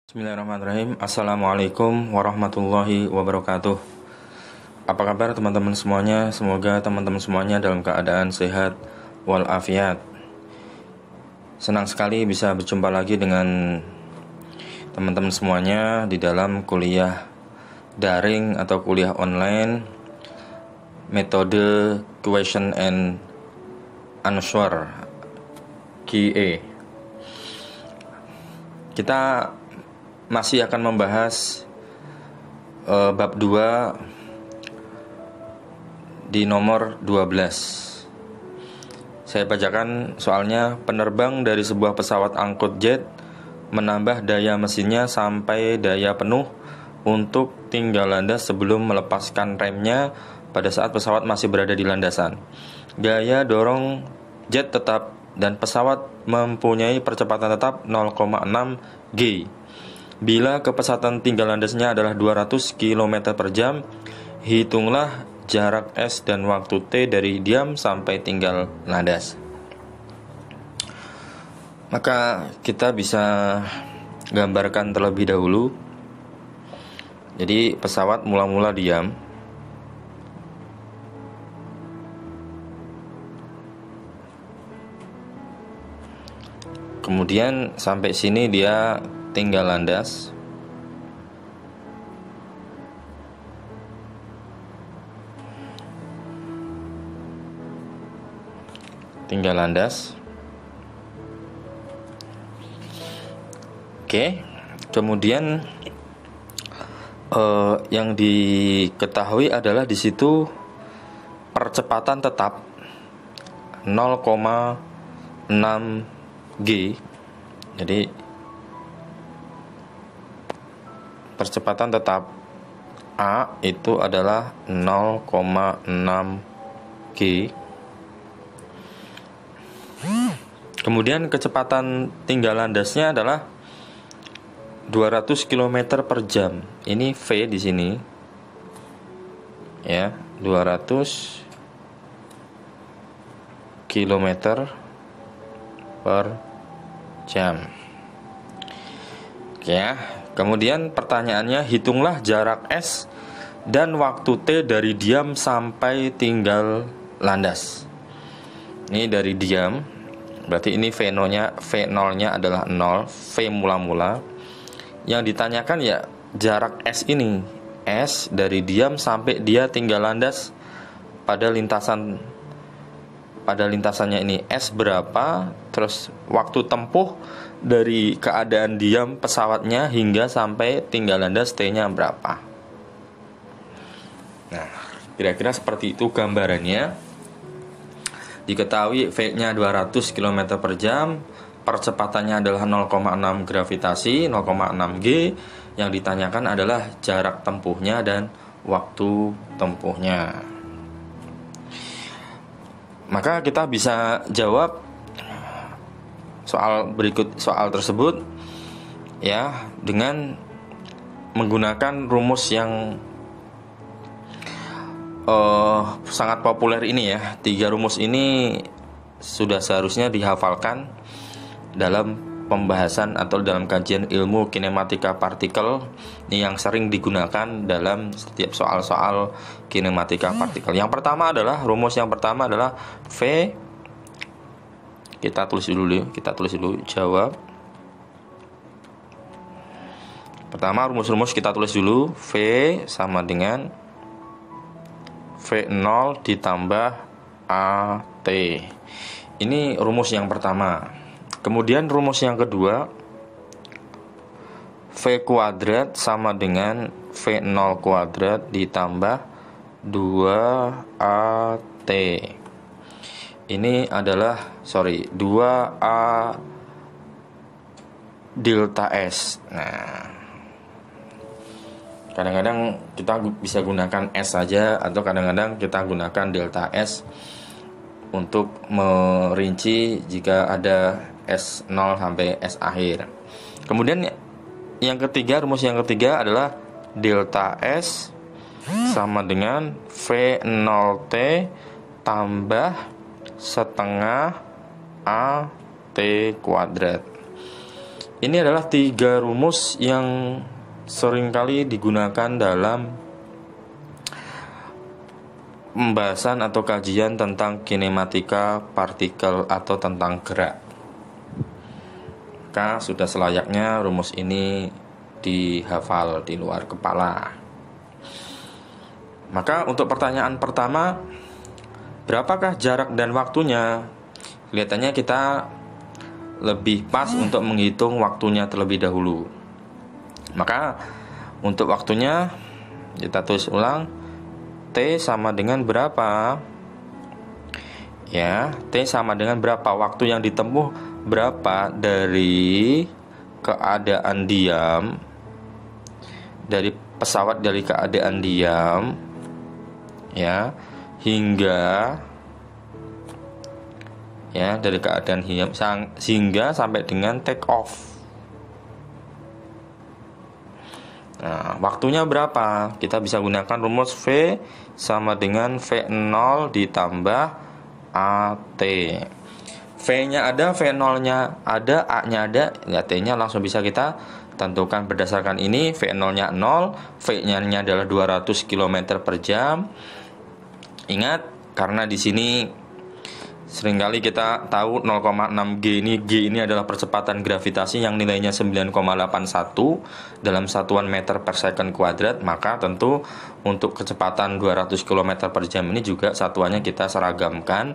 Bismillahirrahmanirrahim. Assalamualaikum warahmatullahi wabarakatuh. Apa kabar teman-teman semuanya? Semoga teman-teman semuanya dalam keadaan sehat walafiat. Senang sekali bisa berjumpa lagi dengan teman-teman semuanya di dalam kuliah daring atau kuliah online metode question and answer QA. Kita masih akan membahas bab 2 di nomor 12. Saya bacakan soalnya. Penerbang dari sebuah pesawat angkut jet menambah daya mesinnya sampai daya penuh untuk tinggal landas sebelum melepaskan remnya pada saat pesawat masih berada di landasan. Gaya dorong jet tetap dan pesawat mempunyai percepatan tetap 0,6 G. Bila kecepatan tinggal landasnya adalah 200 km per jam, hitunglah jarak S dan waktu T dari diam sampai tinggal landas. Maka kita bisa gambarkan terlebih dahulu. Jadi pesawat mula-mula diam. Kemudian sampai sini dia tinggal landas. Tinggal landas. Oke. Kemudian yang diketahui adalah di situ percepatan tetap 0,6 G. Jadi percepatan tetap A itu adalah 0,6 G. Kemudian kecepatan tinggal landasnya adalah 200 km per jam. Ini V di sini. Ya, 200 km per jam. Oke ya. Kemudian pertanyaannya, hitunglah jarak S dan waktu T dari diam sampai tinggal landas. Ini dari diam, berarti ini V0-nya adalah 0, V mula-mula. Yang ditanyakan ya jarak S ini, S dari diam sampai dia tinggal landas pada lintasannya ini S berapa, terus waktu tempuh dari keadaan diam pesawatnya hingga sampai tinggal landas T-nya berapa. Nah, kira-kira seperti itu gambarannya. Diketahui V-nya 200 km per jam, percepatannya adalah 0,6 gravitasi, 0,6 G. Yang ditanyakan adalah jarak tempuhnya dan waktu tempuhnya. Maka kita bisa jawab soal tersebut ya dengan menggunakan rumus yang sangat populer ini ya. 3 rumus ini sudah seharusnya dihafalkan dalam pembahasan atau dalam kajian ilmu kinematika partikel yang sering digunakan dalam setiap soal-soal kinematika partikel. Rumus yang pertama adalah V. Kita tulis dulu jawab. Pertama, rumus-rumus kita tulis dulu. V sama dengan V0 ditambah AT. Ini rumus yang pertama. Kemudian rumus yang kedua, V kuadrat sama dengan V0 kuadrat ditambah 2AT. Ini adalah 2A delta S. Nah, kadang-kadang kita bisa gunakan S saja, atau kadang-kadang kita gunakan delta S untuk merinci jika ada S0 sampai S akhir. Kemudian rumus yang ketiga adalah delta S sama dengan V0T tambah setengah AT kuadrat. Ini adalah 3 rumus yang seringkali digunakan dalam pembahasan atau kajian tentang kinematika partikel atau tentang gerak. Maka sudah selayaknya rumus ini dihafal di luar kepala. Maka untuk pertanyaan pertama, berapakah jarak dan waktunya? Kelihatannya kita lebih pas untuk menghitung waktunya terlebih dahulu. Maka untuk waktunya kita tulis ulang, T sama dengan berapa? Ya, T sama dengan berapa? Waktu yang ditempuh berapa dari keadaan diam, dari pesawat dari keadaan diam, ya, hingga dari keadaan diam sehingga sampai dengan take off. Nah, waktunya berapa? Kita bisa gunakan rumus V sama dengan V0 ditambah AT. V-nya ada, V0-nya ada, A-nya ada, ya T-nya langsung bisa kita tentukan berdasarkan ini. V0-nya 0, V-nya adalah 200 km per jam. Ingat, karena di sini seringkali kita tahu 0,6 G ini adalah percepatan gravitasi yang nilainya 9,81 dalam satuan meter per second kuadrat. Maka tentu untuk kecepatan 200 km per jam ini juga satuannya kita seragamkan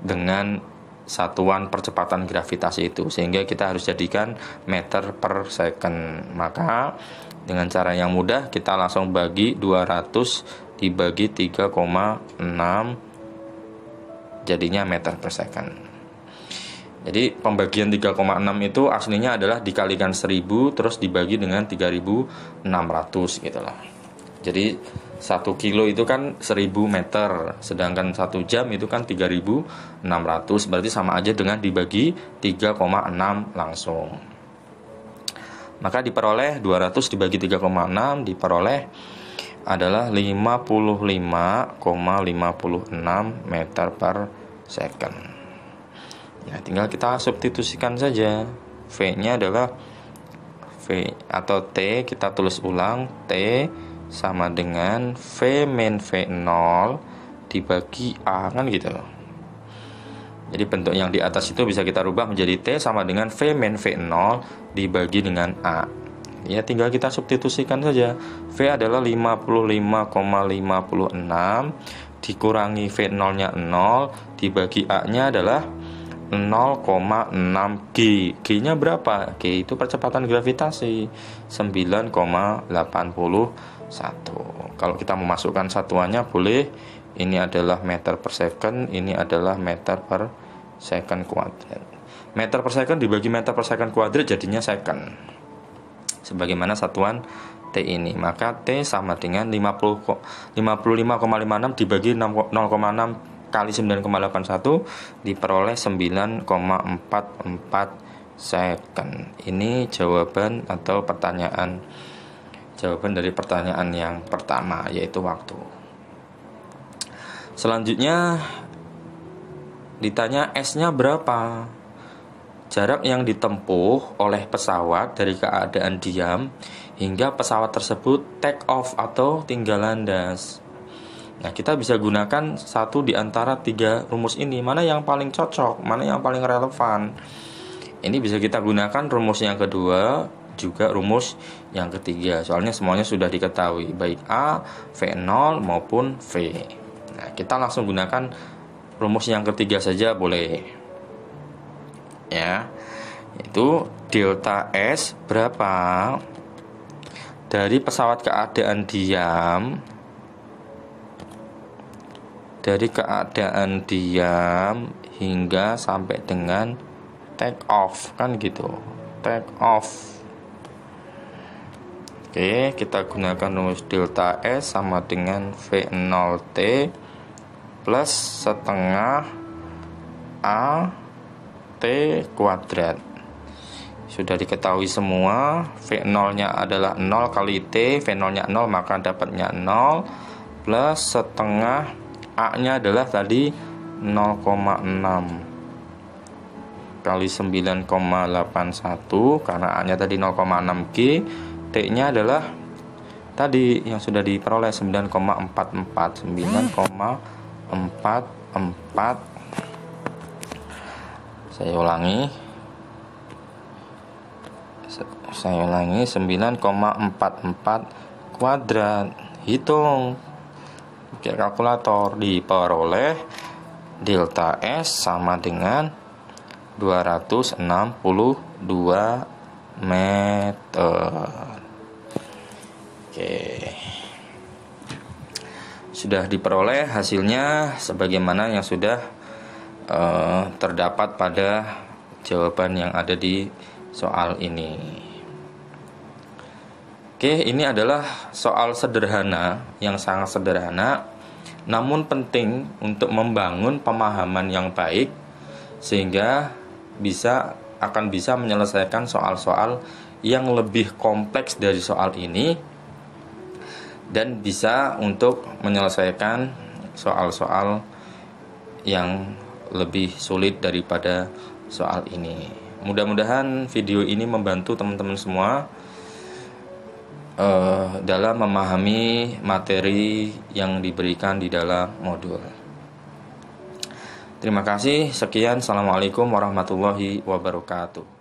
dengan satuan percepatan gravitasi itu, sehingga kita harus jadikan meter per second. Maka dengan cara yang mudah kita langsung bagi 200 dibagi 3,6 jadinya meter per second. Jadi pembagian 3,6 itu aslinya adalah dikalikan 1000 terus dibagi dengan 3600 gitu lah. Jadi 1 kilo itu kan 1000 meter, sedangkan 1 jam itu kan 3600, berarti sama aja dengan dibagi 3,6 langsung. Maka diperoleh 200 dibagi 3,6 diperoleh adalah 55,56 meter per second. Ya, tinggal kita substitusikan saja. V-nya adalah V atau T, kita tulis ulang, T sama dengan V min V0 dibagi A, kan gitu. Jadi bentuk yang di atas itu bisa kita rubah menjadi T sama dengan V min V0 dibagi dengan A. Ya, tinggal kita substitusikan saja. V adalah 55,56 dikurangi V0-nya 0 dibagi A-nya adalah 0,6 G. G-nya berapa? G itu percepatan gravitasi 9,81. Kalau kita memasukkan satuannya boleh. Ini adalah meter per second, ini adalah meter per second kuadrat. Meter per second dibagi meter per second kuadrat jadinya second, sebagaimana satuan T ini. Maka T sama dengan 55,56 dibagi 0,6 kali 9,81 diperoleh 9,44 second. Ini jawaban atau jawaban dari pertanyaan yang pertama, yaitu waktu. Selanjutnya ditanya S-nya berapa? Jarak yang ditempuh oleh pesawat dari keadaan diam hingga pesawat tersebut take off atau tinggal landas. Nah, kita bisa gunakan satu di antara 3 rumus ini. Mana yang paling cocok, mana yang paling relevan. Ini bisa kita gunakan rumus yang kedua, juga rumus yang ketiga. Soalnya semuanya sudah diketahui, baik A, V0 maupun V. Nah, kita langsung gunakan rumus yang ketiga saja boleh. Ya, itu delta S berapa dari pesawat keadaan diam, hingga sampai dengan take off, kan gitu, take off. Oke, kita gunakan rumus delta S sama dengan V0T plus setengah A T kuadrat. Sudah diketahui semua, V0-nya adalah 0 kali T, V0-nya 0 maka dapatnya 0 plus setengah A-nya adalah tadi 0,6. kali 9,81 karena A-nya tadi 0,6 G, T-nya adalah tadi yang sudah diperoleh 9,44. Saya ulangi 9,44 kuadrat. Hitung pakai kalkulator, diperoleh delta S sama dengan 262 meter. Oke. Sudah diperoleh hasilnya sebagaimana yang sudah terdapat pada jawaban yang ada di soal ini. Oke, ini adalah soal sederhana yang sangat sederhana, namun penting untuk membangun pemahaman yang baik sehingga akan bisa menyelesaikan soal-soal yang lebih kompleks dari soal ini dan bisa untuk menyelesaikan soal-soal yang lebih sulit daripada soal ini. Mudah-mudahan video ini membantu teman-teman semua dalam memahami materi yang diberikan di dalam modul. Terima kasih. Sekian. Assalamualaikum warahmatullahi wabarakatuh.